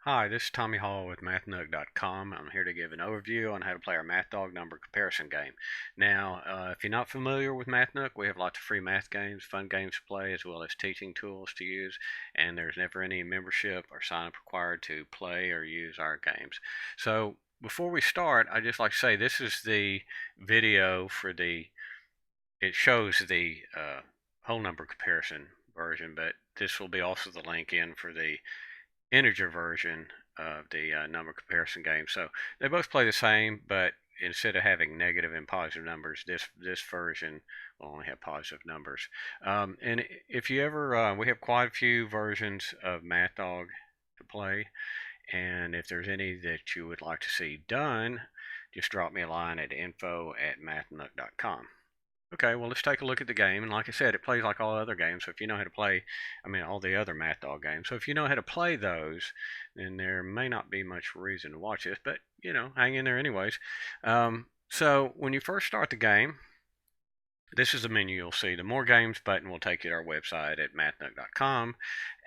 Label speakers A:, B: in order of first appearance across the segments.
A: Hi, this is Tommy Hall with MathNook.com. I'm here to give an overview on how to play our Math Dog number comparison game. Now, if you're not familiar with MathNook, we have lots of free math games, fun games to play, as well as teaching tools to use, and there's never any membership or sign up required to play or use our games. So, before we start, I'd just like to say this is the video for it shows the whole number comparison version, but this will be also the link in for the integer version of the number comparison game. So they both play the same, but instead of having negative and positive numbers, this version will only have positive numbers. And if you ever, we have quite a few versions of Math Dog to play, and if there's any that you would like to see done, just drop me a line at info@mathnook.com. Okay, well, let's take a look at the game. And like I said, it plays like all other games. So if you know how to play, all the other Math Dog games. So if you know how to play those, then there may not be much reason to watch this, but, hang in there anyways. So when you first start the game, this is the menu you'll see. The More Games button will take you to our website at mathnook.com,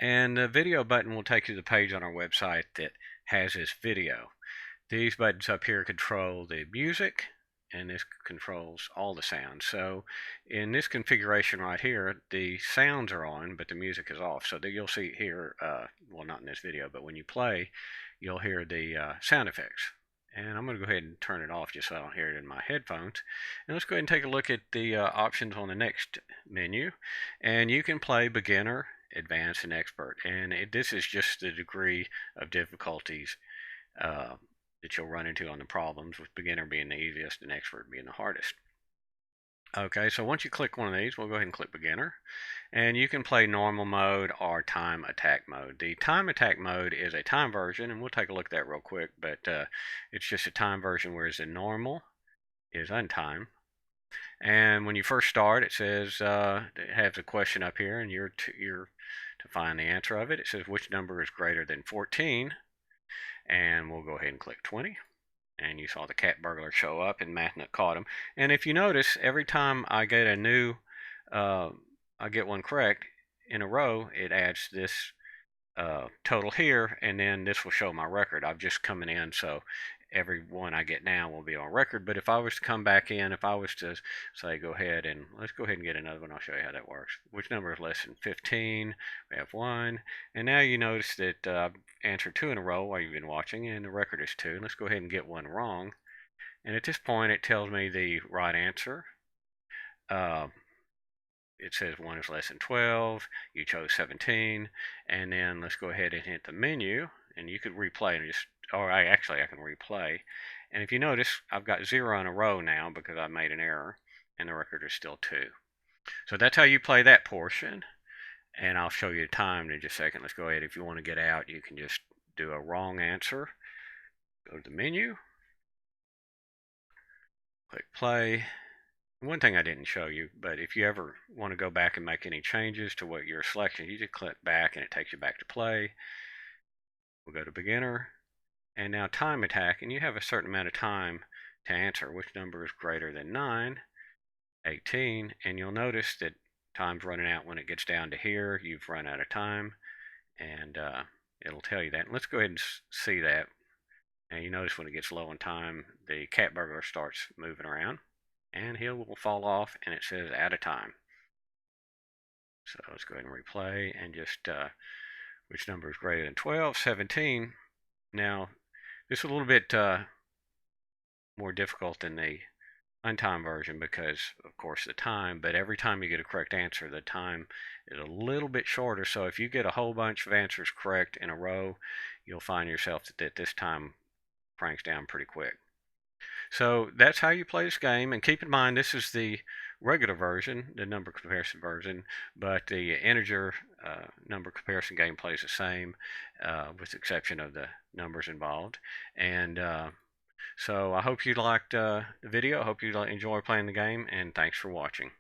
A: and the video button will take you to the page on our website that has this video. These buttons up here control the music, and this controls all the sounds. So in this configuration right here, the sounds are on, but the music is off. So that you'll see here, well, not in this video, but when you play, you'll hear the sound effects. And I'm going to go ahead and turn it off just so I don't hear it in my headphones. And let's go ahead and take a look at the options on the next menu. And you can play beginner, advanced, and expert. And this is just the degree of difficulties that you'll run into on the problems, with beginner being the easiest and expert being the hardest. Okay, so once you click one of these, we'll go ahead and click beginner, and you can play normal mode or time attack mode. The time attack mode is a time version, and we'll take a look at that real quick, but it's just a time version, whereas the normal is untimed. And when you first start, it says it has a question up here, and you're to find the answer of it. It says which number is greater than 14, and we'll go ahead and click 20. And you saw the cat burglar show up, and MathNook caught him. And if you notice, every time I get a new, I get one correct in a row, it adds this total here, and then this will show my record. I've just coming in, so every one I get now will be on record. But if I was to come back in, if I was to say, go ahead and let's go ahead and get another one, I'll show you how that works. Which number is less than 15? We have 1. And now you notice that I've answered 2 in a row while you've been watching, and the record is 2. Let's go ahead and get one wrong. And at this point, it tells me the right answer. It says 1 is less than 12. You chose 17. And then let's go ahead and hit the menu, and you could replay and just, or I can replay. And if you notice, I've got 0 in a row now because I made an error, and the record is still 2. So that's how you play that portion, and I'll show you the time in just a second. Let's go ahead. If you want to get out, you can just do a wrong answer. Go to the menu, click play. One thing I didn't show you, but if you ever want to go back and make any changes to what your selection, you just click back and it takes you back to play. We'll go to beginner, and now time attack, and you have a certain amount of time to answer which number is greater than 9, 18, and you'll notice that time's running out when it gets down to here. You've run out of time, and it'll tell you that. And let's go ahead and see that. And you notice when it gets low on time, the cat burglar starts moving around, and he will fall off, and it says out of time. So let's go ahead and replay, and just which number is greater than 12, 17. Now, this is a little bit more difficult than the untimed version because, of course, the time, but every time you get a correct answer, the time is a little bit shorter. So if you get a whole bunch of answers correct in a row, you'll find yourself that this time cranks down pretty quick. So that's how you play this game, and keep in mind this is the regular version, the number comparison version, but the integer number comparison game plays the same with the exception of the numbers involved. And so I hope you liked the video. I hope you enjoy playing the game, and thanks for watching.